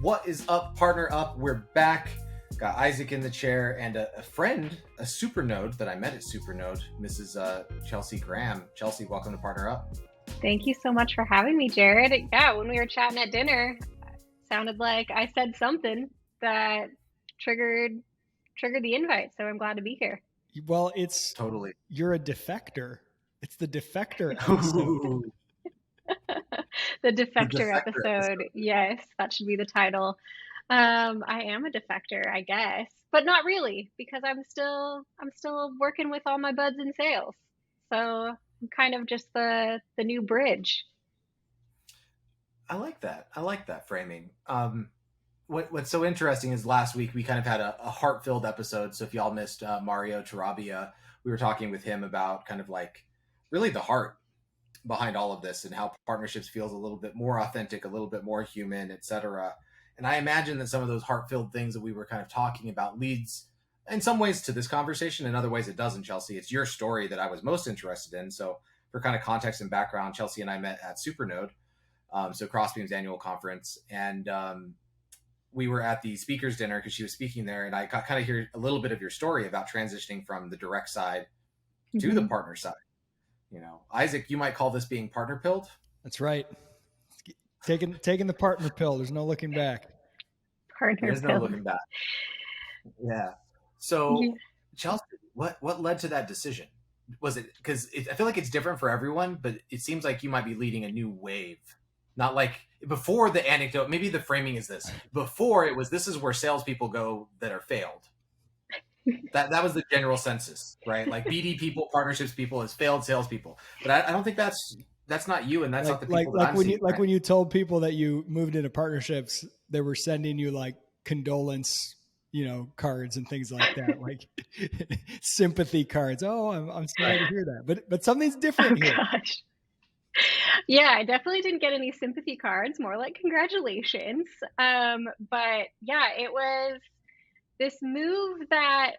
What is up, Partner Up? We're back. Got Isaac in the chair and a friend, a Supernode that I met at Supernode, Mrs. Chelsea Graham. Chelsea, welcome to Partner Up. Thank you so much for having me, Jared. Yeah, when we were chatting at dinner, it sounded like I said something that triggered the invite. So I'm glad to be here. Well, it's totally. You're a defector. It's the defector episode. The defector episode. Yes, that should be the title. I am a defector, I guess, but not really, because I'm still working with all my buds in sales. So I'm kind of just the new bridge. I like that framing. What's so interesting is last week we kind of had a heart-filled episode. So if y'all missed Mario Tarabia, we were talking with him about kind of like really the heart behind all of this and how partnerships feels a little bit more authentic, a little bit more human, etc. And I imagine that some of those heart-filled things that we were kind of talking about leads in some ways to this conversation. In other ways it doesn't, Chelsea. It's your story that I was most interested in. So for kind of context and background, Chelsea and I met at Supernode, so Crossbeam's annual conference. And we were at the speaker's dinner because she was speaking there. And I got kind of hear a little bit of your story about transitioning from the direct side to the partner side. You know, Isaac, you might call this being partner pilled. That's right. Taking the partner pill. There's no looking back. There's no looking back. Yeah. So, Chelsea, what led to that decision? Was it because I feel like it's different for everyone, but it seems like you might be leading a new wave. Not like before the anecdote. Maybe the framing is this. Before it was, this is where salespeople go that are failed. That was the general census, right? Like BD people, partnerships people as failed salespeople. But I don't think that's not you, and that's not the people that I'm seeing. Like when you told people that you moved into partnerships, they were sending you like condolence, cards and things like that, like sympathy cards. Oh, I'm sorry to hear that, but something's different here. Gosh. Yeah, I definitely didn't get any sympathy cards. More like congratulations. But yeah, it was this move that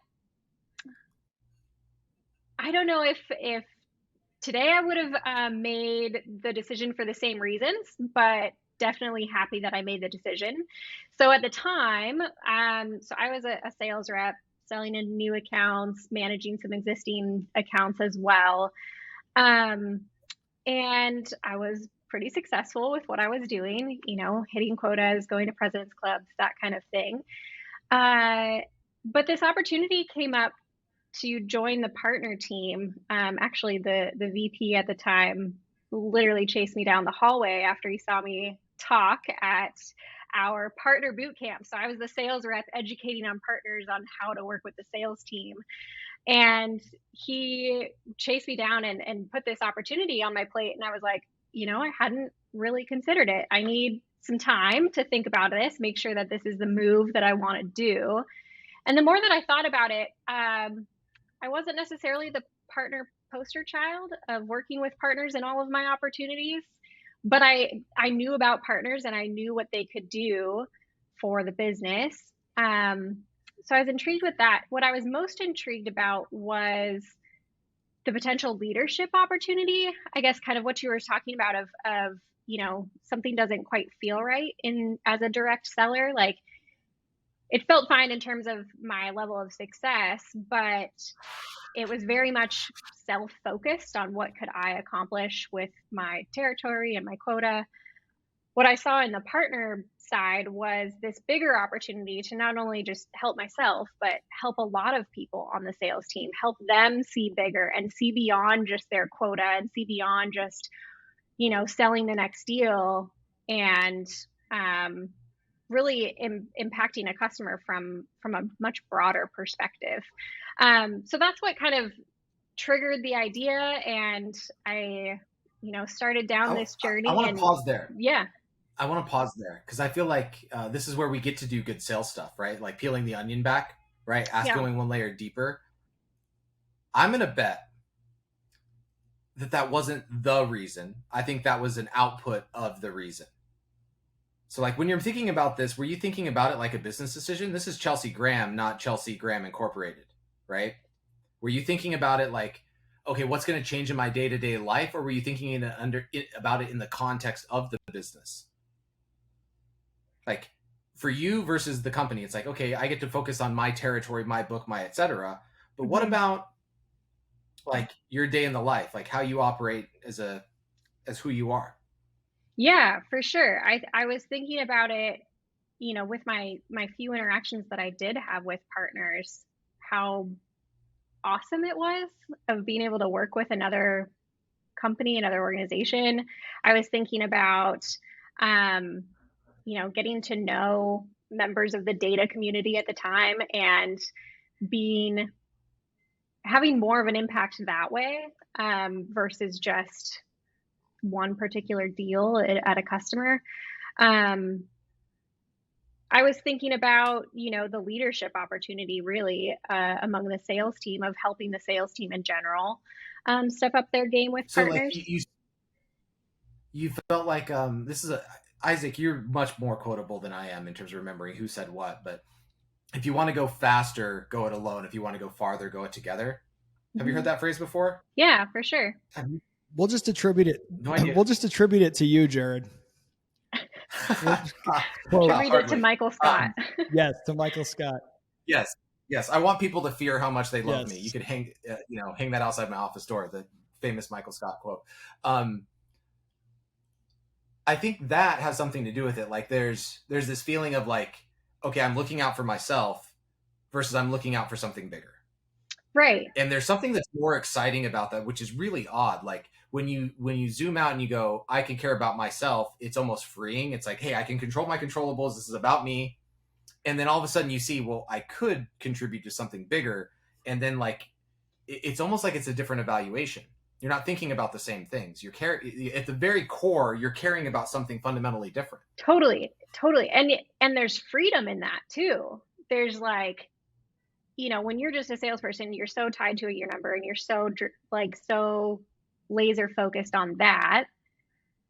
I don't know if today I would have made the decision for the same reasons, but definitely happy that I made the decision. So at the time, so I was a sales rep selling in new accounts, managing some existing accounts as well. And I was pretty successful with what I was doing, hitting quotas, going to president's clubs, that kind of thing. But this opportunity came up to join the partner team. Actually, the VP at the time literally chased me down the hallway after he saw me talk at our partner boot camp. So I was the sales rep educating on partners on how to work with the sales team. And he chased me down and put this opportunity on my plate. And I was like, I hadn't really considered it. I need some time to think about this, make sure that this is the move that I want to do. And the more that I thought about it, I wasn't necessarily the partner poster child of working with partners in all of my opportunities, but I knew about partners and I knew what they could do for the business. So I was intrigued with that. What I was most intrigued about was the potential leadership opportunity. I guess kind of what you were talking about of something doesn't quite feel right as a direct seller. Like it felt fine in terms of my level of success, but it was very much self-focused on what could I accomplish with my territory and my quota. What I saw in the partner side was this bigger opportunity to not only just help myself, but help a lot of people on the sales team, help them see bigger and see beyond just their quota and see beyond just, selling the next deal and really impacting a customer from a much broader perspective. So that's what kind of triggered the idea. And I, started down this journey. I want to pause there. Yeah. I want to pause there because I feel like this is where we get to do good sales stuff, right? Like peeling the onion back, right? Going one layer deeper. I'm going to bet that wasn't the reason. I think that was an output of the reason. So like when you're thinking about this, were you thinking about it like a business decision? This is Chelsea Graham, not Chelsea Graham Incorporated, right? Were you thinking about it like, okay, what's going to change in my day-to-day life? Or were you thinking about it in the context of the business? Like for you versus the company, it's like, okay, I get to focus on my territory, my book, my etc. But what Mhm. about like your day in the life, like how you operate as who you are? Yeah, for sure. I was thinking about it, with my few interactions that I did have with partners, how awesome it was of being able to work with another company, another organization. I was thinking about, um, getting to know members of the data community at the time and being having more of an impact that way, versus just one particular deal at a customer. Um, I was thinking about, the leadership opportunity really, among the sales team, of helping the sales team in general step up their game with So like partners. you felt like this is a Isaac, you're much more quotable than I am in terms of remembering who said what, but if you want to go faster, go it alone. If you want to go farther, go it together. Have you heard Mhm. that phrase before? Yeah, for sure. We'll just attribute it. No idea. We'll just attribute it to you, Jared. We'll quote. Attribute it to Hardly. Michael Scott. Yes, to Michael Scott. Yes, yes. I want people to fear how much they love me. You Yes. could hang that outside my office door. The famous Michael Scott quote. Um, I think that has something to do with it. Like, there's this feeling of like, okay, I'm looking out for myself versus I'm looking out for something bigger. Right. And there's something that's more exciting about that, which is really odd. Like when you zoom out and you go, I can care about myself, it's almost freeing. It's like, hey, I can control my controllables. This is about me. And then all of a sudden you see, well, I could contribute to something bigger. And then like it's almost like it's a different evaluation. You're not thinking about the same things. At the very core, you're caring about something fundamentally different. Totally. Totally. And there's freedom in that too. There's like, when you're just a salesperson, you're so tied to a year number and you're so laser focused on that.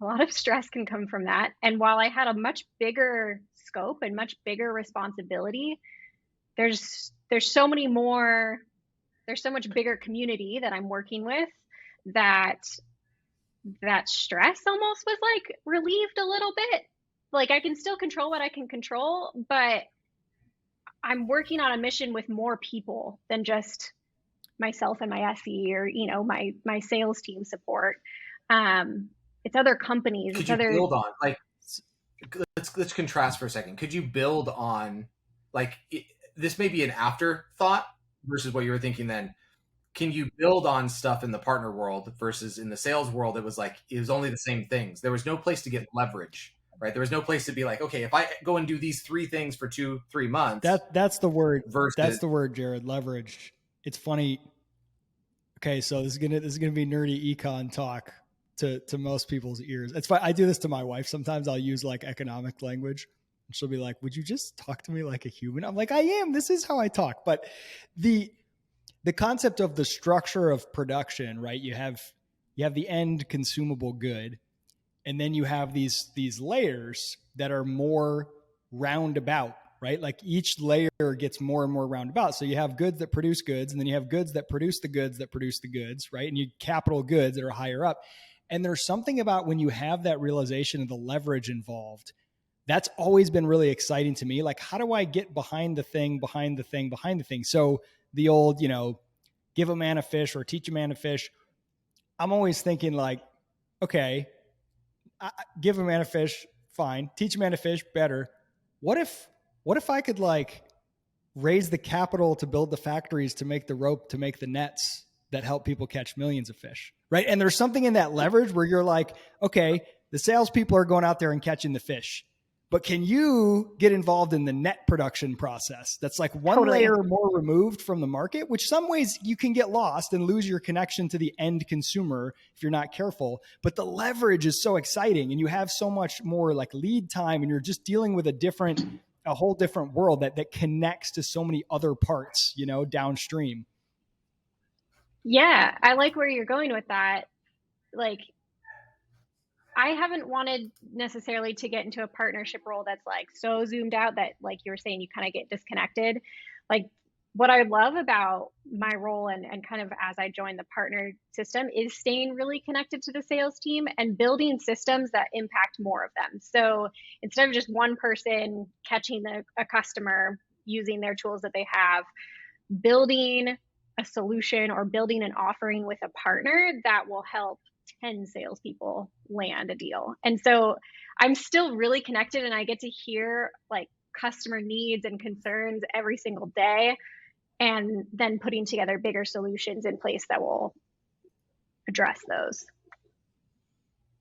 A lot of stress can come from that. And while I had a much bigger scope and much bigger responsibility, there's so many more there's so much bigger community that I'm working with, that stress almost was like relieved a little bit. Like, I can still control what I can control, but I'm working on a mission with more people than just myself and my SE, or my sales team support. It's other companies, Could it's you other. build on like let's contrast for a second. Could you build on like this may be an afterthought versus what you were thinking then? Can you build on stuff in the partner world versus in the sales world? It was only the same things. There was no place to get leverage, right? There was no place to be like, okay, if I go and do these three things for 2-3 months That's the word. That's versus the word, Jared. Leverage. It's funny. Okay, so this is gonna be nerdy econ talk to most people's ears. It's fine. I do this to my wife sometimes. I'll use like economic language, and she'll be like, "Would you just talk to me like a human?" I'm like, "I am. This is how I talk." But the the concept of the structure of production, right? You have the end consumable good, and then you have these layers that are more roundabout, right? Like each layer gets more and more roundabout. So you have goods that produce goods, and then you have goods that produce the goods that produce the goods, right? And you capital goods that are higher up. And there's something about when you have that realization of the leverage involved, that's always been really exciting to me. Like, how do I get behind the thing, behind the thing, behind the thing? So the old, give a man a fish or teach a man to fish. I'm always thinking like, okay, give a man a fish, fine. Teach a man to fish, better. What if I could like raise the capital to build the factories, to make the rope, to make the nets that help people catch millions of fish, right? And there's something in that leverage where you're like, okay, the salespeople are going out there and catching the fish, but can you get involved in the net production process? That's like one Totally. layer more removed from the market, which some ways you can get lost and lose your connection to the end consumer if you're not careful. But the leverage is so exciting, and you have so much more like lead time, and you're just dealing with a whole different world that connects to so many other parts, downstream. Yeah, I like where you're going with that. Like, I haven't wanted necessarily to get into a partnership role that's like so zoomed out that, like you were saying, you kind of get disconnected. Like, what I love about my role and kind of as I joined the partner system is staying really connected to the sales team and building systems that impact more of them. So instead of just one person catching a customer using their tools that they have, building a solution or building an offering with a partner that will help 10 salespeople land a deal. And so I'm still really connected, and I get to hear like customer needs and concerns every single day, and then putting together bigger solutions in place that will address those.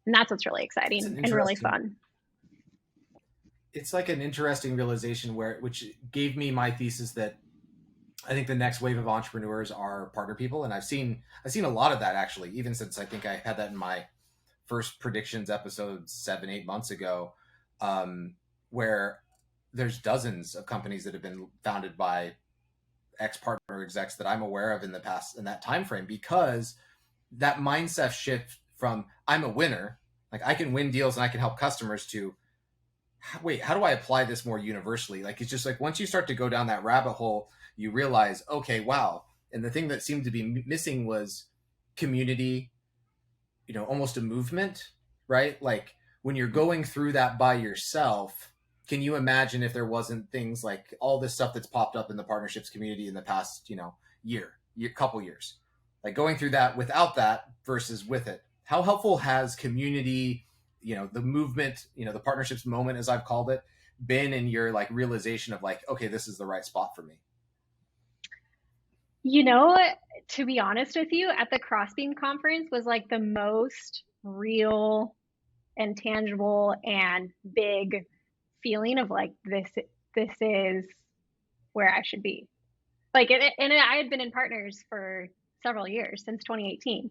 And that's what's really exciting and really fun. It's like an interesting realization which gave me my thesis that I think the next wave of entrepreneurs are partner people. And I've seen a lot of that, actually, even since I think I had that in my first predictions episode 7-8 months ago, where there's dozens of companies that have been founded by ex-partner execs that I'm aware of in that time frame, because that mindset shift from I'm a winner, like I can win deals and I can help customers, to wait, how do I apply this more universally? Like, it's just like once you start to go down that rabbit hole, you realize, okay, wow. And the thing that seemed to be missing was community, almost a movement, right? Like when you're going through that by yourself, can you imagine if there wasn't things like all this stuff that's popped up in the partnerships community in the past, couple years, like going through that without that versus with it? How helpful has community, the movement, the partnerships moment, as I've called it, been in your like realization of like, okay, this is the right spot for me? To be honest with you, at the Crossbeam conference was like the most real and tangible and big feeling of like, this is where I should be. Like, and I had been in partners for several years, since 2018.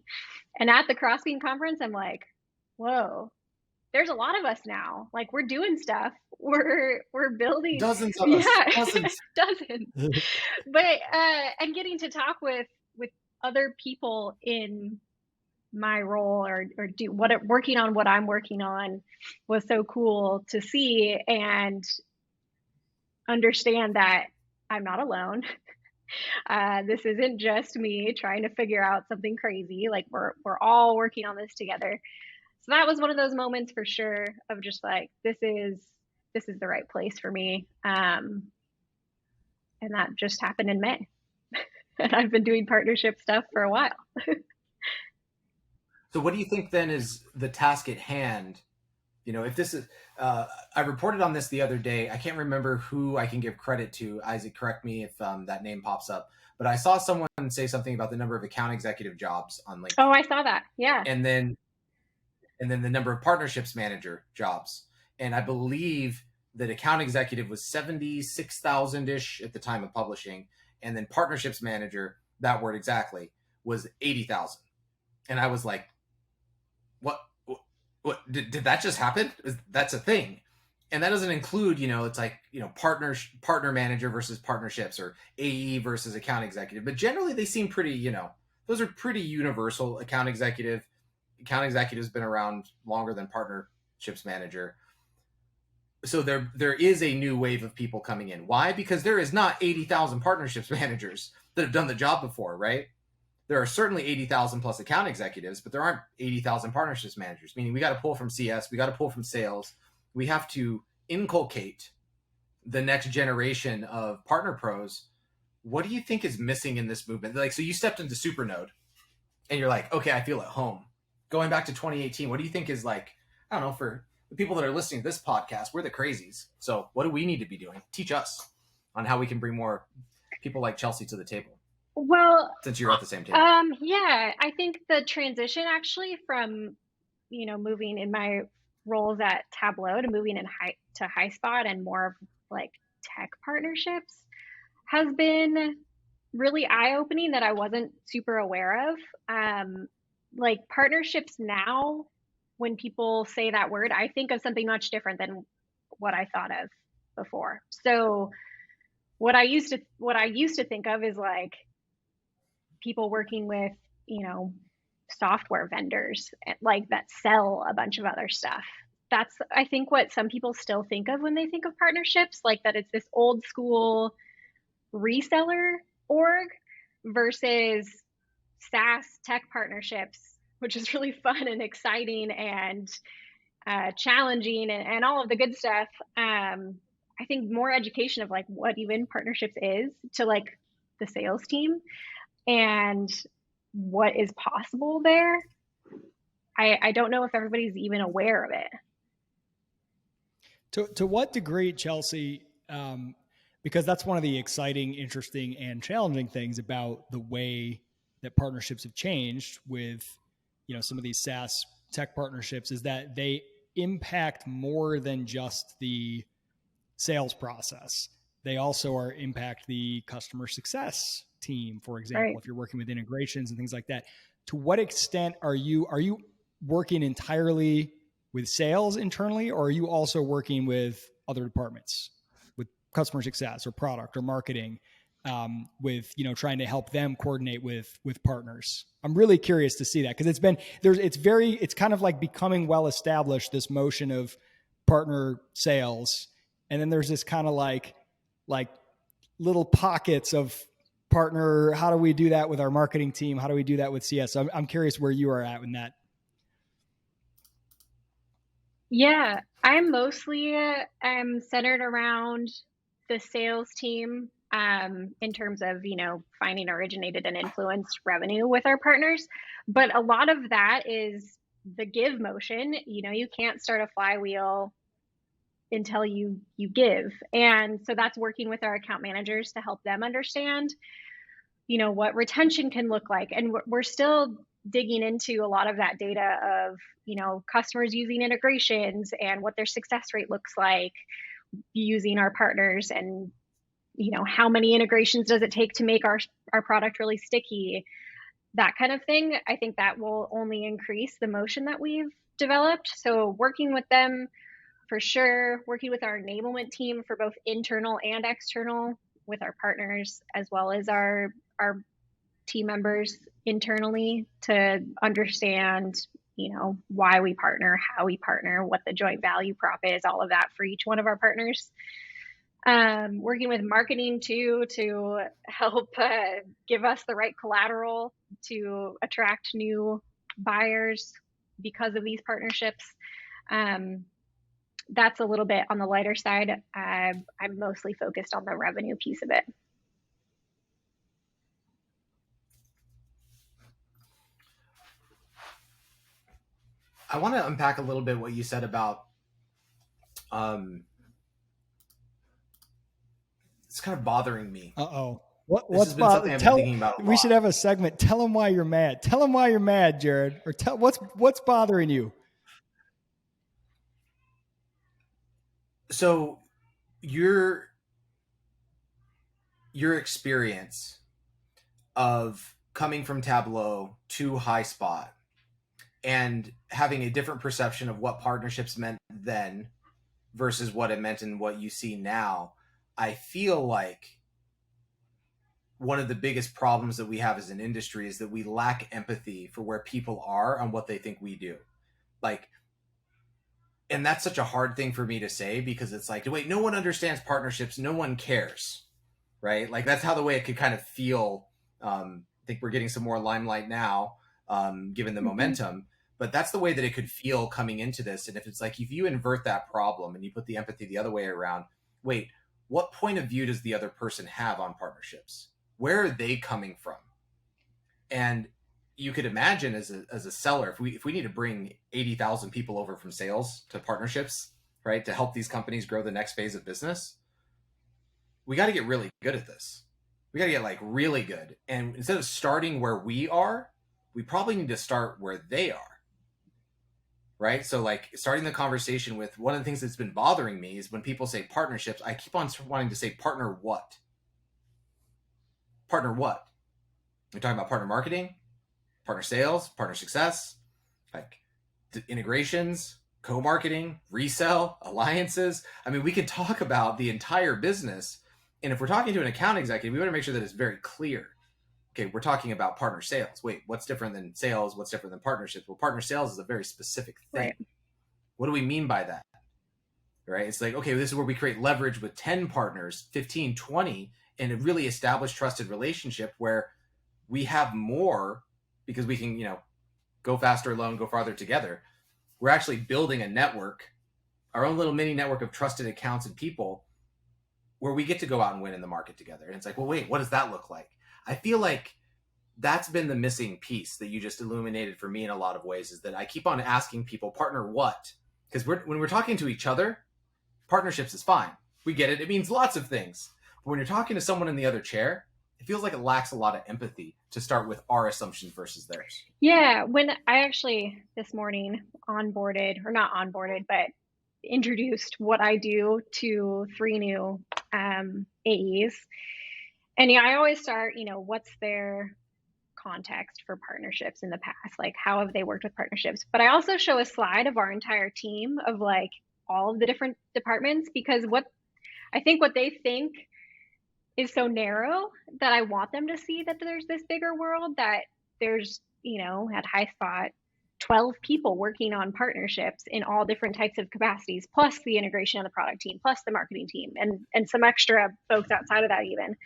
And at the Crossbeam conference, I'm like, whoa, there's a lot of us now. Like, we're doing stuff. We're building dozens of us. Dozens. But and getting to talk with other people in my role or working on what I'm working on was so cool to see and understand that I'm not alone. This isn't just me trying to figure out something crazy. Like we're all working on this together. So that was one of those moments for sure of just like, this is the right place for me. And that just happened in May. And I've been doing partnership stuff for a while. So what do you think then is the task at hand? If this is, I reported on this the other day. I can't remember who I can give credit to. Isaac, correct me if that name pops up. But I saw someone say something about the number of account executive jobs on LinkedIn. Oh, I saw that. Yeah. And then the number of partnerships manager jobs. And I believe that account executive was 76,000-ish at the time of publishing. And then partnerships manager, that word exactly, was 80,000. And I was like, what did that just happen? That's a thing. And that doesn't include, it's like, partner manager versus partnerships, or AE versus account executive. But generally they seem pretty, those are pretty universal. Account executive's been around longer than partnerships manager. So there is a new wave of people coming in. Why? Because there is not 80,000 partnerships managers that have done the job before, right? There are certainly 80,000 plus account executives, but there aren't 80,000 partnerships managers, meaning we got to pull from CS, we got to pull from sales. We have to inculcate the next generation of partner pros. What do you think is missing in this movement? Like, so you stepped into Supernode and you're like, okay, I feel at home. Going back to 2018, what do you think is like, I don't know, for the people that are listening to this podcast, we're the crazies. So what do we need to be doing? Teach us on how we can bring more people like Chelsea to the table. Well, since you're at the same table. Yeah, I think the transition actually from, moving in my roles at Tableau to moving to Highspot and more of like tech partnerships has been really eye-opening, that I wasn't super aware of. Like partnerships now, when people say that word, I think of something much different than what I thought of before. So what I used to think of is like people working with, software vendors like that sell a bunch of other stuff. That's, I think, what some people still think of when they think of partnerships, like that it's this old school reseller org. versus SaaS tech partnerships, which is really fun and exciting and challenging and all of the good stuff. I think more education of like what even partnerships is to like the sales team and what is possible there. I don't know if everybody's even aware of it. To what degree, Chelsea, because that's one of the exciting, interesting, and challenging things about the way that partnerships have changed with, some of these SaaS tech partnerships, is that they impact more than just the sales process. They also impact the customer success team, for example, Right. if you're working with integrations and things like that. To what extent are you working entirely with sales internally, or are you also working with other departments, with customer success or product or marketing, with trying to help them coordinate with partners? I'm really curious to see that, because it's kind of like becoming well established, this motion of partner sales, and then there's this kind of like little pockets of partner. How do we do that with our marketing team? How do we do that with CS? So I'm curious where you are at in that. Yeah, I'm mostly centered around the sales team in terms of, finding originated and influenced revenue with our partners. But a lot of that is the give motion. You can't start a flywheel until you give. And so that's working with our account managers to help them understand, what retention can look like. And we're still digging into a lot of that data of, customers using integrations and what their success rate looks like using our partners, and, how many integrations does it take to make our product really sticky, that kind of thing. I think that will only increase the motion that we've developed. So working with them for sure, working with our enablement team for both internal and external with our partners, as well as our team members internally, to understand, why we partner, how we partner, what the joint value prop is, all of that for each one of our partners. Working with marketing too, to help give us the right collateral to attract new buyers because of these partnerships. That's a little bit on the lighter side. I'm mostly focused on the revenue piece of it. I want to unpack a little bit what you said about it's kind of bothering me. What's something I've been thinking about a lot. We should have a segment. Tell them why you're mad. Tell them why you're mad, Jared. Or tell what's bothering you. So your experience of coming from Tableau to Highspot and having a different perception of what partnerships meant then versus what it meant and what you see now, I feel like one of the biggest problems that we have as an industry is that we lack empathy for where people are on what they think we do. And that's such a hard thing for me to say, because it's like, wait, no one understands partnerships. No one cares, right? Like, that's how the way it could kind of feel. I think we're getting some more limelight now, given the momentum, but that's the way that it could feel coming into this. And if it's like, if you invert that problem and you put the empathy the other way around, wait, what point of view does the other person have on partnerships? Where are they coming from? And you could imagine as a seller, if we need to bring 80,000 people over from sales to partnerships, right, to help these companies grow the next phase of business, we got to get really good at this. We got to get really good. And instead of starting where we are, we probably need to start where they are. Right? So starting the conversation with, one of the things that's been bothering me is when people say partnerships, I keep on wanting to say partner what? Partner what? We're talking about partner marketing, partner sales, partner success, integrations, co-marketing, resell, alliances. I mean, we could talk about the entire business. And if we're talking to an account executive, we want to make sure that it's very clear. Okay, we're talking about partner sales. Wait, what's different than sales? What's different than partnerships? Well, partner sales is a very specific thing. Right. What do we mean by that? Right? It's like, okay, this is where we create leverage with 10 partners, 15, 20, and a really established trusted relationship where we have more because we can, go faster alone, go farther together. We're actually building a network, our own little mini network of trusted accounts and people where we get to go out and win in the market together. And it's like, well, wait, what does that look like? I feel like that's been the missing piece that you just illuminated for me in a lot of ways, is that I keep on asking people, partner what? Because when we're talking to each other, partnerships is fine. We get it. It means lots of things. But when you're talking to someone in the other chair, it feels like it lacks a lot of empathy to start with our assumptions versus theirs. Yeah, when I actually this morning onboarded, or not onboarded, but introduced what I do to 3 new AEs. And I always start, what's their context for partnerships in the past? Like, how have they worked with partnerships? But I also show a slide of our entire team of like all of the different departments, because what they think is so narrow that I want them to see that there's this bigger world, that there's, at Highspot, 12 people working on partnerships in all different types of capacities, plus the integration of the product team, plus the marketing team, and some extra folks outside of that even.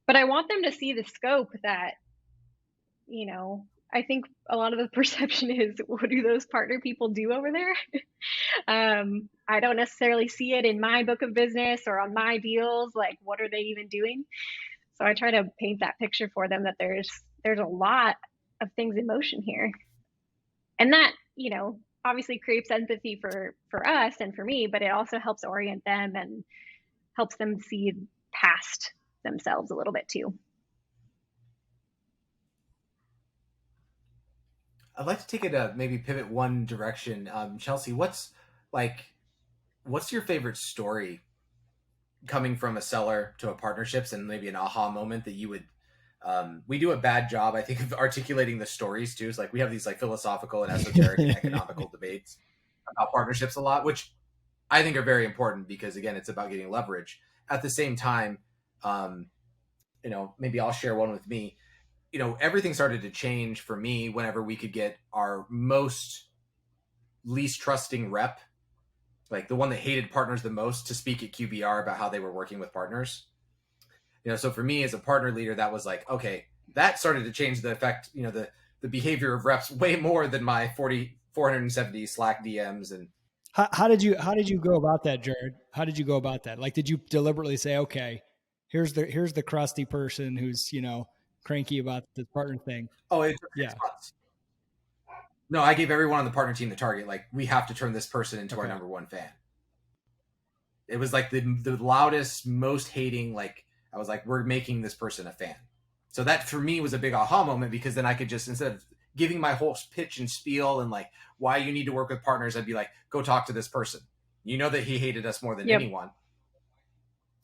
But I want them to see the scope that, I think a lot of the perception is, what do those partner people do over there? I don't necessarily see it in my book of business or on my deals. Like, what are they even doing? So I try to paint that picture for them, that there's a lot of things in motion here. And that, obviously creates empathy for us and for me, but it also helps orient them and helps them see past themselves a little bit too. I'd like to take it maybe pivot one direction. Chelsea, what's your favorite story coming from a seller to a partnerships, and maybe an aha moment that you would, we do a bad job, I think, of articulating the stories too. It's like we have these like philosophical and esoteric and economical debates about partnerships a lot, which I think are very important because, again, it's about getting leverage. At the same time, maybe I'll share one with me. Everything started to change for me whenever we could get our least trusting rep, like the one that hated partners the most, to speak at QBR about how they were working with partners. So for me as a partner leader, that was like, okay, that started to change the effect, the behavior of reps way more than my 470 Slack DMs. And how did you go about that, Jared? How did you go about that? Like, did you deliberately say, okay, here's the crusty person who's, cranky about the partner thing? Oh, it took 6 months. No, I gave everyone on the partner team the target. Like, we have to turn this person into our number one fan. It was like the loudest, most hating, like, I was like, we're making this person a fan. So that for me was a big aha moment, because then I could just, instead of giving my whole pitch and spiel and like why you need to work with partners, I'd be like, go talk to this person. You know that he hated us more than anyone.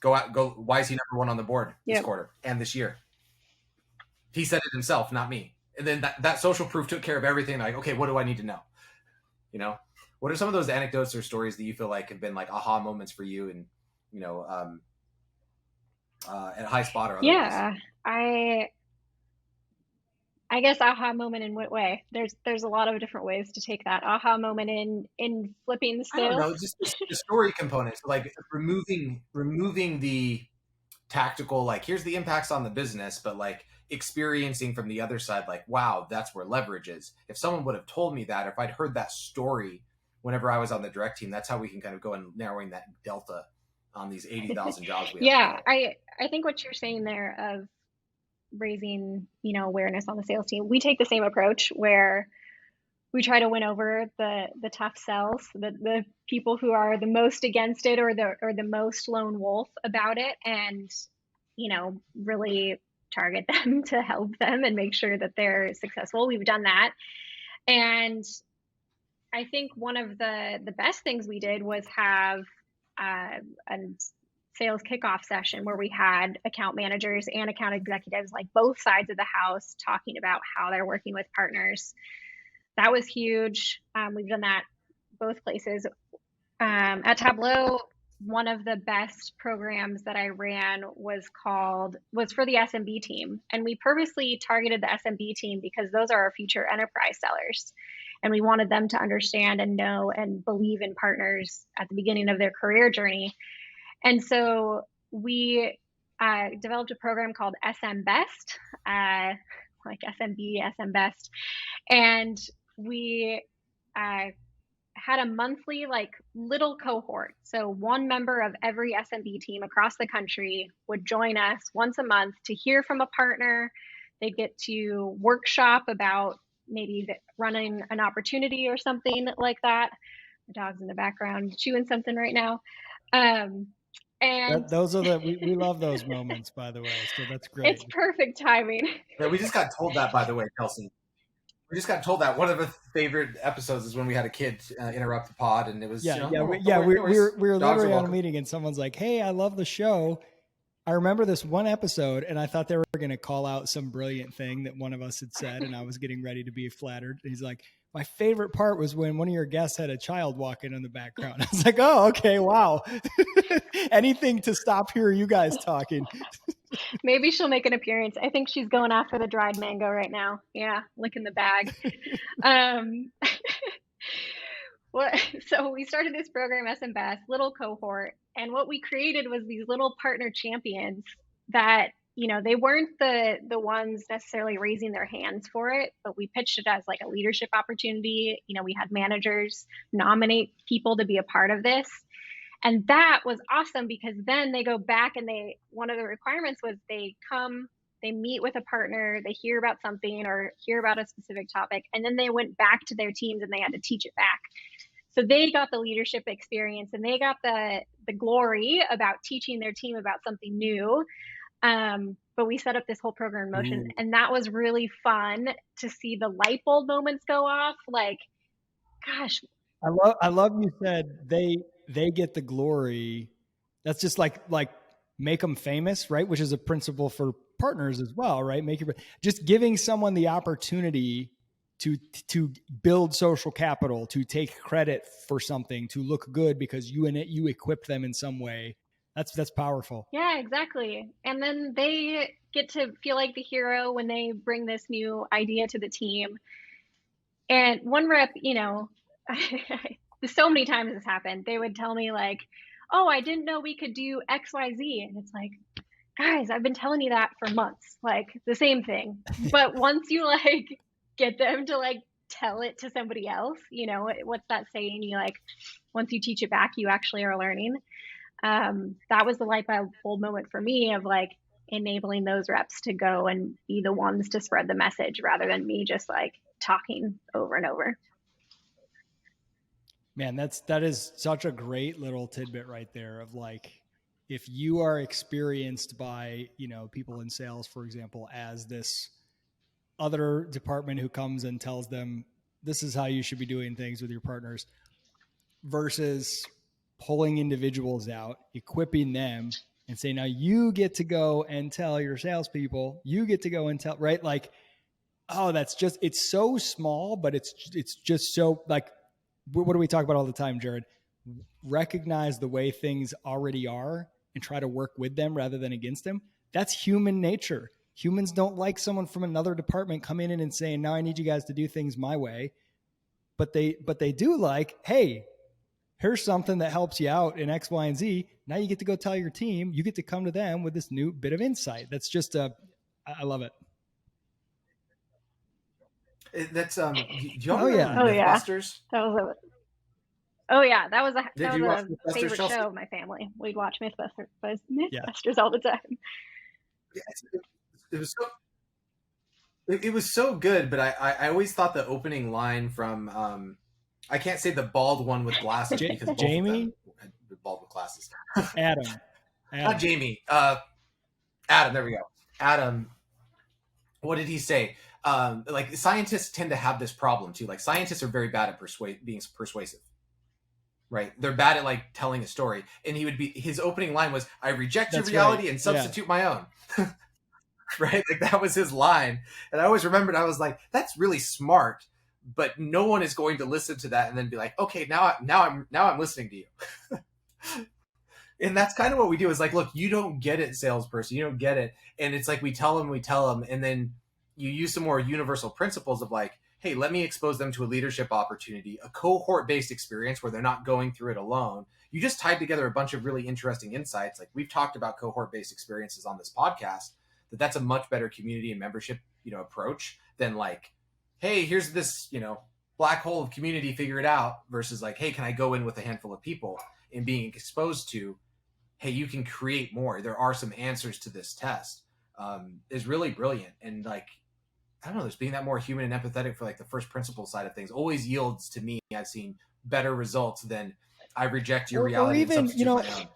Go. Why is he number one on the board this quarter and this year? He said it himself, not me. And then that social proof took care of everything. Like, okay, what do I need to know? What are some of those anecdotes or stories that you feel like have been like aha moments for you, and at Highspot or otherwise? Yeah, I guess aha moment in what way? There's a lot of different ways to take that aha moment in flipping the scale. I don't know, just the story components, like removing the tactical, like here's the impacts on the business, but like experiencing from the other side, like, wow, that's where leverage is. If someone would have told me that, or if I'd heard that story whenever I was on the direct team, that's how we can kind of go and narrowing that delta on these 80,000 jobs we have. I think what you're saying there of raising, awareness on the sales team, we take the same approach where we try to win over the tough sells, the people who are the most against it, or the most lone wolf about it, and really target them to help them and make sure that they're successful. We've done that. And I think one of the best things we did was have a sales kickoff session where we had account managers and account executives, like both sides of the house, talking about how they're working with partners. That was huge. We've done that both places. At Tableau, one of the best programs that I ran was for the SMB team. And we purposely targeted the SMB team because those are our future enterprise sellers. And we wanted them to understand and know and believe in partners at the beginning of their career journey. And so we developed a program called SM Best. like SMB, SM Best. And we had a monthly like little cohort. So one member of every SMB team across the country would join us once a month to hear from a partner. They'd get to workshop about maybe running an opportunity or something like that. The dog's in the background chewing something right now. And those are we love those moments, by the way. So that's great. It's perfect timing. Yeah, we just got told that, by the way, Kelsey. We just got told that one of the favorite episodes is when we had a kid interrupt the pod, and it was we were literally on a meeting, and someone's like, "Hey, I love the show. I remember this one episode," and I thought they were going to call out some brilliant thing that one of us had said, and I was getting ready to be flattered. And he's like, "My favorite part was when one of your guests had a child walk in the background." I was like, "Oh, okay, wow." Anything to stop hearing you guys talking. Maybe she'll make an appearance. I think she's going after the dried mango right now. Yeah, licking the bag. So we started this program, SM Best, little cohort. And what we created was these little partner champions that, they weren't the ones necessarily raising their hands for it, but we pitched it as like a leadership opportunity. We had managers nominate people to be a part of this. And that was awesome because then they go back and one of the requirements was they meet with a partner, they hear about something or hear about a specific topic, and then they went back to their teams and they had to teach it back. So they got the leadership experience and they got the glory about teaching their team about something new. But we set up this whole program in motion. And that was really fun to see the light bulb moments go off. Like, gosh. I love you said they get the glory. That's just like make them famous, right? Which is a principle for partners as well, right? Just giving someone the opportunity to build social capital, to take credit for something, to look good because you equipped them in some way. That's powerful. Yeah, exactly. And then they get to feel like the hero when they bring this new idea to the team. And one rep, so many times this happened. They would tell me like, "Oh, I didn't know we could do XYZ." And it's like, guys, I've been telling you that for months, like the same thing. But once you like get them to like tell it to somebody else, what's that saying? You like, once you teach it back, you actually are learning. That was the light bulb moment for me of like enabling those reps to go and be the ones to spread the message rather than me just like talking over and over. Man, that is such a great little tidbit right there of like, if you are experienced by, people in sales, for example, as this other department who comes and tells them, this is how you should be doing things with your partners, versus pulling individuals out, equipping them and say, now you get to go and tell your salespeople, you get to go and tell, right? Like, oh, it's so small, but it's just so like, what do we talk about all the time, Jared? Recognize the way things already are and try to work with them rather than against them. That's human nature. Humans don't like someone from another department coming in and saying, now I need you guys to do things my way. But they do like, hey, here's something that helps you out in X, Y, and Z. Now you get to go tell your team, you get to come to them with this new bit of insight. That's just I love it. That's do you Oh yeah, Mythbusters? That was a favorite Chelsea? show of my family. We'd watch Mythbusters all the time. Yeah, it was so good, but I always thought the opening line from I can't say the bald one with glasses because both Jamie of them had bald with glasses. Adam. Not Jamie. Adam. There we go. Adam. What did he say? Like scientists tend to have this problem too. Like scientists are very bad at being persuasive, right? They're bad at like telling a story. And his opening line was, "I reject your reality and substitute my own." Right? Like that was his line. And I always remembered, I was like, that's really smart, but no one is going to listen to that and then be like, okay, now I'm listening to you. And that's kind of what we do is like, look, you don't get it, salesperson. You don't get it. And it's like, we tell them, and then you use some more universal principles of like, hey, let me expose them to a leadership opportunity, a cohort-based experience where they're not going through it alone. You just tied together a bunch of really interesting insights. Like we've talked about cohort-based experiences on this podcast that's a much better community and membership, approach than like, hey, here's this, black hole of community, figure it out, versus like, hey, can I go in with a handful of people and being exposed to, hey, you can create more. There are some answers to this test, is really brilliant. And like, I don't know, there's being that more human and empathetic for like the first principle side of things always yields to me. I've seen better results than I reject your reality or even, and substitute my own.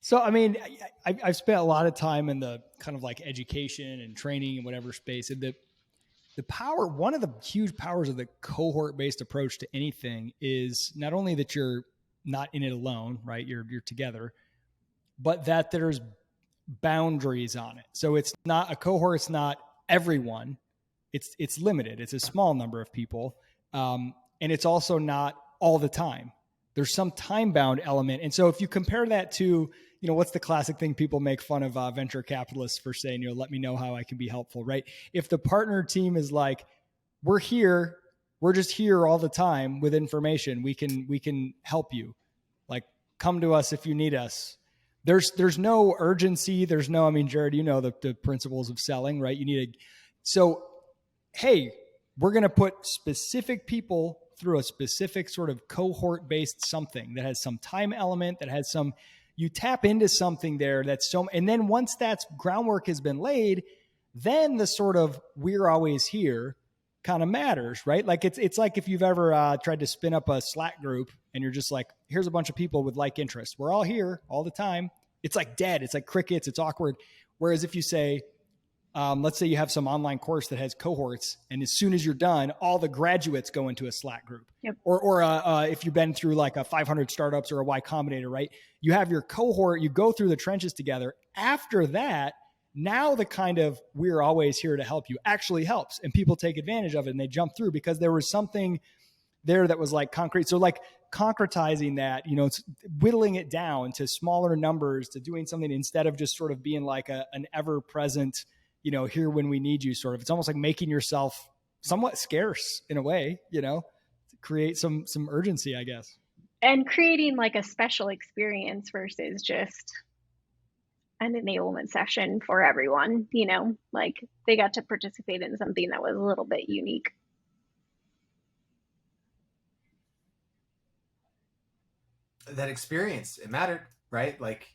So, I mean, I've spent a lot of time in the kind of like education and training and whatever space. And the power, one of the huge powers of the cohort-based approach to anything is not only that you're not in it alone, right? You're together, but that there's boundaries on it. So it's not a cohort. It's not everyone. It's limited. It's a small number of people. And it's also not all the time. There's some time-bound element. And so if you compare that to, what's the classic thing people make fun of venture capitalists for saying, let me know how I can be helpful, right? If the partner team is like, we're here, we're just here all the time with information, we can help you. Like, come to us if you need us. There's no urgency. There's no, Jared, the principles of selling, right? So, hey, we're going to put specific people through a specific sort of cohort-based something that has some time element, that has some, you tap into something there and then once that groundwork has been laid, then the sort of we're always here kind of matters, right? Like it's like if you've ever tried to spin up a Slack group and you're just like, here's a bunch of people with like interests. We're all here all the time. It's like dead. It's like crickets. It's awkward. Whereas if you say, let's say you have some online course that has cohorts, and as soon as you're done, all the graduates go into a Slack group. Yep. Or if you've been through like a 500 startups or a Y Combinator, right? You have your cohort, you go through the trenches together. After that, now the kind of we're always here to help you actually helps, and people take advantage of it and they jump through because there was something there that was like concrete. So like concretizing that, it's whittling it down to smaller numbers, to doing something instead of just sort of being like an ever-present, here when we need you sort of. It's almost like making yourself somewhat scarce in a way, to create some urgency, I guess. And creating like a special experience versus just an enablement session for everyone, like they got to participate in something that was a little bit unique. That experience, it mattered, right? Like,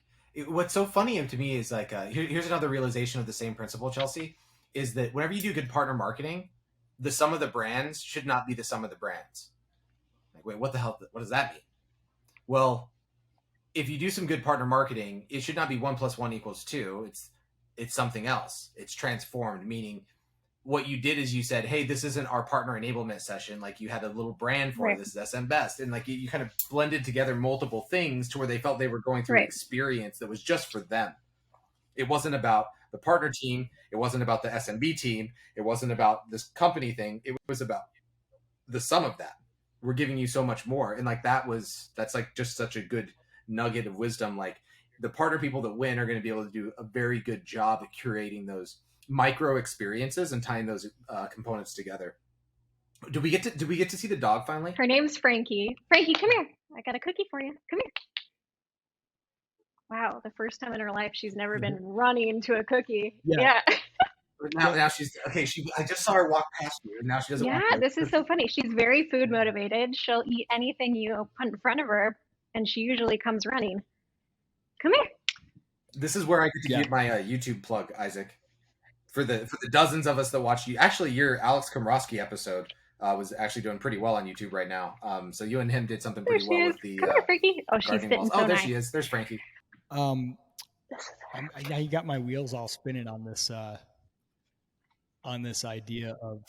what's so funny to me is like, here's another realization of the same principle, Chelsea, is that whenever you do good partner marketing, the sum of the brands should not be the sum of the brands. Like, wait, what the hell? What does that mean? Well, if you do some good partner marketing, it should not be 1 + 1 = 2. It's something else. It's transformed, meaning what you did is you said, hey, this isn't our partner enablement session. Like, you had a little brand for it. This is SM Best. And like you kind of blended together multiple things to where they felt they were going through an experience that was just for them. It wasn't about the partner team. It wasn't about the SMB team. It wasn't about this company thing. It was about the sum of that. We're giving you so much more. And like, that's like just such a good nugget of wisdom. Like, the partner people that win are going to be able to do a very good job at curating those micro experiences and tying those components together. Did we get to see the dog finally? Her name's Frankie. Frankie, come here. I got a cookie for you. Come here. Wow, the first time in her life she's never been running to a cookie. Yeah. Now she's okay. I just saw her walk past you, and now she doesn't. Yeah, this is so funny. She's very food motivated. She'll eat anything you put in front of her, and she usually comes running. Come here. This is where I get to get my YouTube plug, Isaac. For the dozens of us that watch you, actually, your Alex Komrosky episode was actually doing pretty well on YouTube right now. So you and him did something pretty well with the. Come here, Frankie. Oh, she's sitting so there nice. she is. There's Frankie. Now you got my wheels all spinning on this idea of.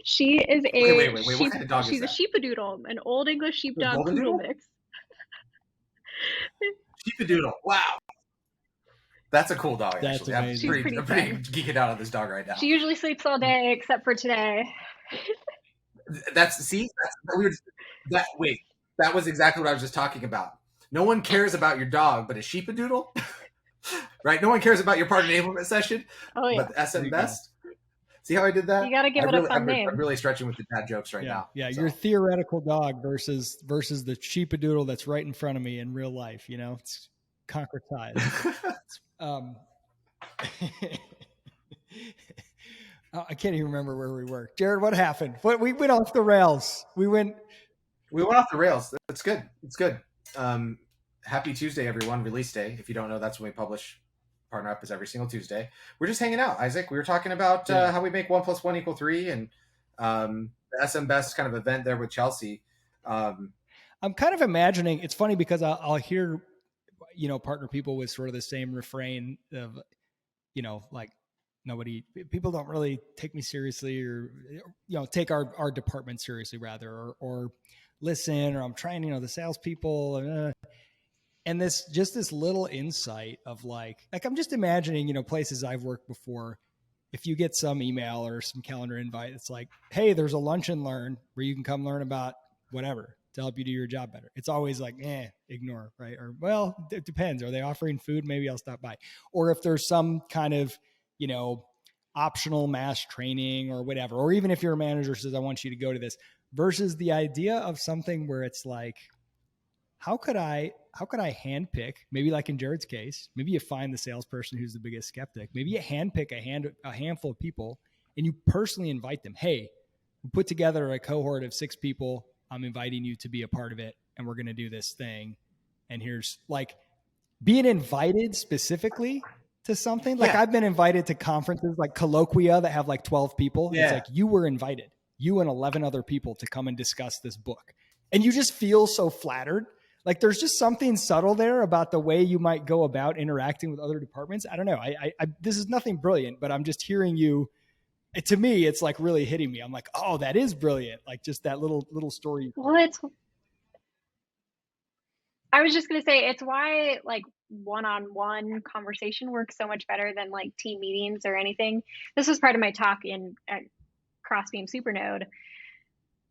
She is a. Wait. What kind of dog is that? She's a sheepadoodle, an old English sheepdog poodle mix. Sheepadoodle. Wow. What a cool dog. That's actually. amazing. I'm pretty geeking out on this dog right now. She usually sleeps all day except for today. That was exactly what I was just talking about. No one cares about your dog, but a sheepadoodle, right? No one cares about your partner enablement session, but the SM Best. See how I did that? You got to give it a fun name. I'm really stretching with the dad jokes right now. Yeah, your theoretical dog versus the sheepadoodle that's right in front of me in real life. It's concretized. I can't even remember where we were. Jared, what happened? We went off the rails. We went off the rails. That's good. It's good. Happy Tuesday, everyone. Release day. If you don't know, that's when we publish. PartnerUp is every single Tuesday. We're just hanging out, Isaac. We were talking about how we make 1 + 1 = 3, and the SM Best kind of event there with Chelsea. I'm kind of imagining. It's funny because I'll hear, partner people with sort of the same refrain of, like, people don't really take me seriously, or take our department seriously rather, or listen, or I'm trying, the salespeople, and this little insight of like I'm just imagining, places I've worked before. If you get some email or some calendar invite, it's like, hey, there's a lunch and learn where you can come learn about whatever to help you do your job better. It's always like, ignore, right? Or, well, it depends. Are they offering food? Maybe I'll stop by. Or if there's some kind of, optional mass training or whatever, or even if your manager says, I want you to go to this, versus the idea of something where it's like, how could I handpick, maybe like in Jared's case, maybe you find the salesperson who's the biggest skeptic, maybe you handpick a handful of people and you personally invite them. Hey, we put together a cohort of 6 people. I'm inviting you to be a part of it, and we're going to do this thing. And here's like being invited specifically to something. Like I've been invited to conferences like colloquia that have like 12 people. Yeah. It's like you were invited, you and 11 other people, to come and discuss this book. And you just feel so flattered. Like there's just something subtle there about the way you might go about interacting with other departments. I don't know. I this is nothing brilliant, but I'm just hearing you. To me, it's like really hitting me. I'm like, oh, that is brilliant. Like just that little story. Well, I was just going to say, it's why like one-on-one conversation works so much better than like team meetings or anything. This was part of my talk at Crossbeam Supernode.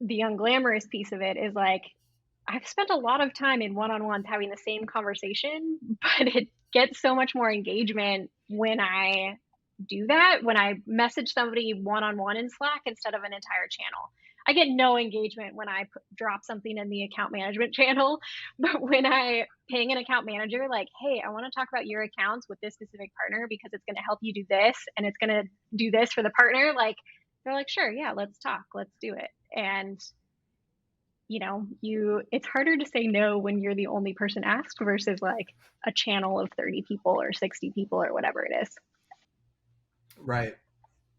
The unglamorous piece of it is like, I've spent a lot of time in one-on-ones having the same conversation, but it gets so much more engagement when I do that, when I message somebody one-on-one in Slack instead of an entire channel. I get no engagement when I drop something in the account management channel, but when I ping an account manager, like, hey, I want to talk about your accounts with this specific partner because it's going to help you do this, and it's going to do this for the partner. Like, they're like, sure, yeah, let's talk, let's do it. And it's harder to say no when you're the only person asked versus like a channel of 30 people or 60 people or whatever it is. Right.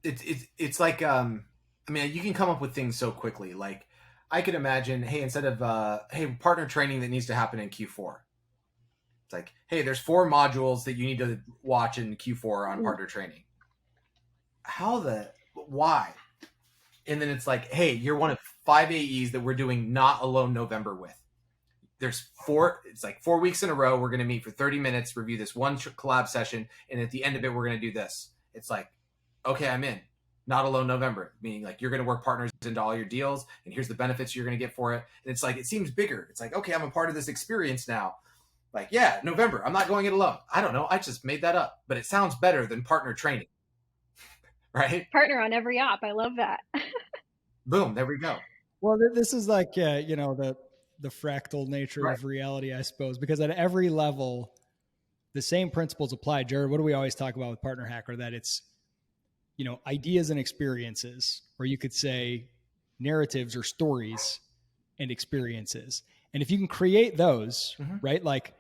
It's like, you can come up with things so quickly. Like I could imagine, hey, instead of, partner training that needs to happen in Q4. It's like, hey, there's 4 modules that you need to watch in Q4 on partner training. Why? And then it's like, hey, you're one of 5 AEs that we're doing Not Alone November with. There's 4 weeks in a row. We're going to meet for 30 minutes, review this one collab session. And at the end of it, we're going to do this. It's like, okay, I'm in. Not Alone November, meaning like you're going to work partners into all your deals, and here's the benefits you're going to get for it. And it's like, it seems bigger. It's like, okay, I'm a part of this experience now. Like, yeah, November, I'm not going it alone. I don't know. I just made that up, but it sounds better than partner training. Right? Partner on every op. I love that. Boom. There we go. Well, this is like, the fractal nature of reality, I suppose, because at every level, the same principles apply. Jared, what do we always talk about with Partner Hacker? That it's, ideas and experiences, or you could say narratives or stories and experiences. And if you can create those, right, like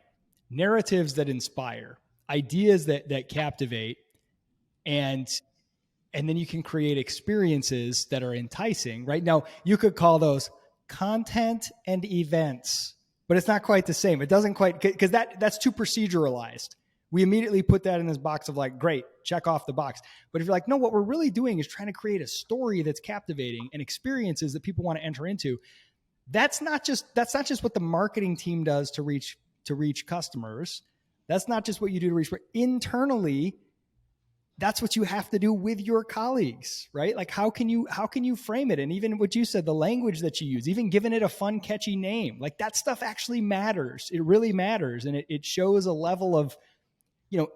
narratives that inspire, ideas that captivate, and then you can create experiences that are enticing, right? Now, you could call those content and events, but it's not quite the same. It doesn't quite, because that's too proceduralized. We immediately put that in this box of like, great, check off the box. But if you're like, no, what we're really doing is trying to create a story that's captivating and experiences that people want to enter into. That's not just what the marketing team does to reach customers. That's not just what you do to reach internally. That's what you have to do with your colleagues, right? Like how can you frame it? And even what you said, the language that you use, even giving it a fun, catchy name, like that stuff actually matters. It really matters. And it shows a level of,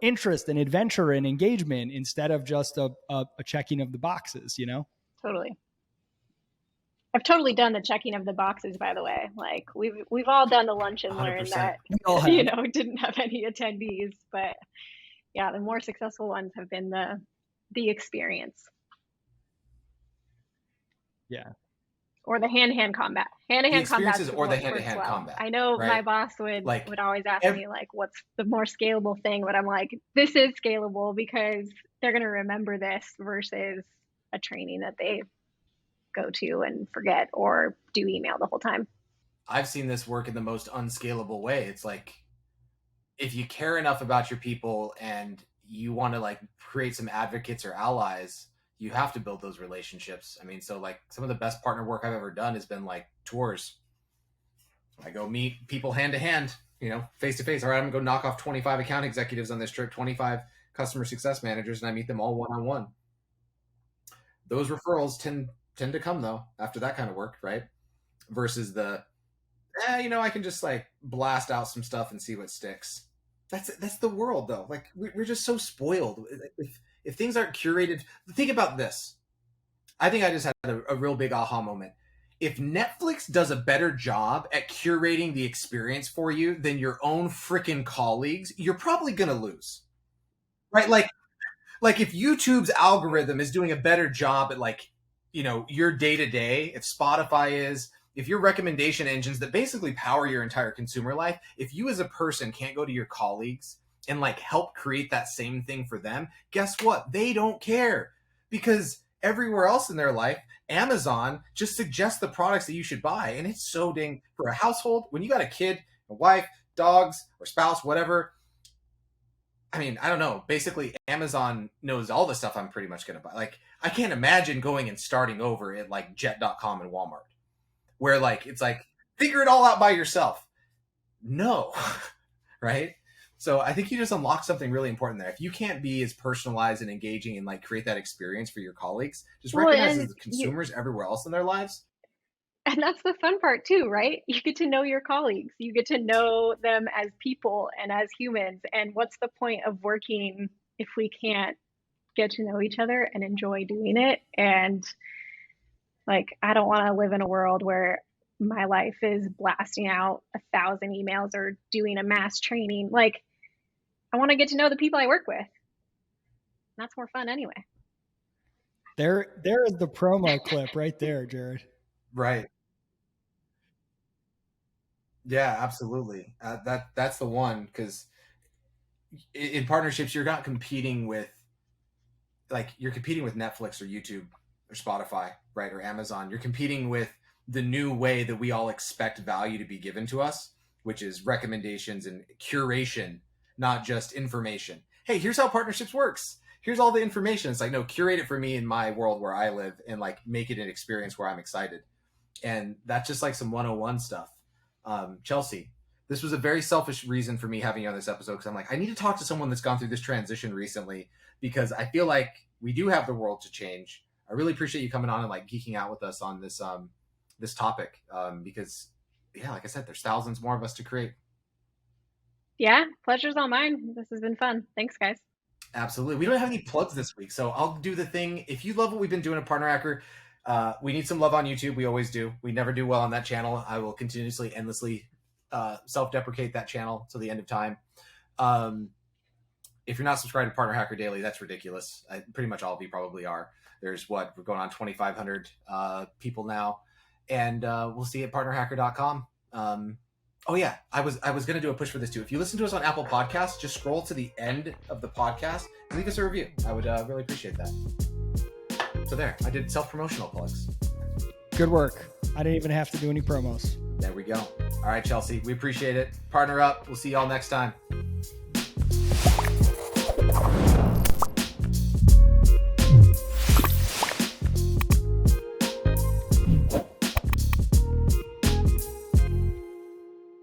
interest and adventure and engagement instead of just a checking of the boxes, Totally. I've totally done the checking of the boxes, by the way. Like we've all done the lunch and learn 100%. that, didn't have any attendees, but Yeah, the more successful ones have been the experience. Yeah. Or the hand-to-hand combat. Hand-to-hand combat or the works hand-to-hand well. combat. I know right? my boss would always ask me like, what's the more scalable thing? But I'm like, this is scalable because they're going to remember this versus a training that they go to and forget or do email the whole time. I've seen this work in the most unscalable way. It's like, if you care enough about your people and you want to like create some advocates or allies, you have to build those relationships. I mean, so like some of the best partner work I've ever done has been like tours. I go meet people hand to hand, face to face. All right, I'm gonna go knock off 25 account executives on this trip, 25 customer success managers, and I meet them all one-on-one. Those referrals tend to come though after that kind of work, right? Versus the, I can just like blast out some stuff and see what sticks. That's the world though. Like we're just so spoiled. If things aren't curated, think about this. I think I just had a real big aha moment. If Netflix does a better job at curating the experience for you than your own freaking colleagues, you're probably going to lose. Right? Like if YouTube's algorithm is doing a better job at like, your day-to-day, if Spotify is, if your recommendation engines that basically power your entire consumer life, if you as a person can't go to your colleagues and like help create that same thing for them, guess what? They don't care, because everywhere else in their life, Amazon just suggests the products that you should buy. And it's so dang, for a household, when you got a kid, a wife, dogs, or spouse, whatever, I mean, I don't know. Basically, Amazon knows all the stuff I'm pretty much going to buy. Like, I can't imagine going and starting over at like Jet.com and Walmart, where like it's like figure it all out by yourself. No, right? So I think you just unlock something really important there. If you can't be as personalized and engaging and like create that experience for your colleagues, just recognize as consumers everywhere else in their lives. And that's the fun part too, right? You get to know your colleagues. You get to know them as people and as humans. And what's the point of working if we can't get to know each other and enjoy doing it? And like, I don't want to live in a world where my life is blasting out 1,000 emails or doing a mass training. Like, I want to get to know the people I work with. That's more fun anyway. There is the promo clip right there, Jared. Right. Yeah, absolutely. That's the one, because in partnerships, you're not competing with, like, you're competing with Netflix or YouTube or Spotify, right, or Amazon. You're competing with the new way that we all expect value to be given to us, which is recommendations and curation, not just information. Hey, here's how partnerships works. Here's all the information. It's like, no, curate it for me in my world where I live and like make it an experience where I'm excited. And that's just like some 101 stuff. Chelsea, this was a very selfish reason for me having you on this episode, because I'm like, I need to talk to someone that's gone through this transition recently, because I feel like we do have the world to change. I really appreciate you coming on and like geeking out with us on this this topic, because yeah, like I said, there's thousands more of us to create. Yeah, pleasure's all mine. This has been fun. Thanks, guys. Absolutely. We don't have any plugs this week, so I'll do the thing. If you love what we've been doing at Partner Hacker, we need some love on YouTube. We always do. We never do well on that channel. I will continuously, endlessly self-deprecate that channel till the end of time. If you're not subscribed to Partner Hacker Daily, that's ridiculous. Pretty much all of you probably are. There's we're going on 2,500 people now, and we'll see you at partnerhacker.com. Oh yeah, I was going to do a push for this too. If you listen to us on Apple Podcasts, just scroll to the end of the podcast and leave us a review. I would really appreciate that. So there, I did self-promotional plugs. Good work. I didn't even have to do any promos. There we go. All right, Chelsea, we appreciate it. Partner up. We'll see y'all next time.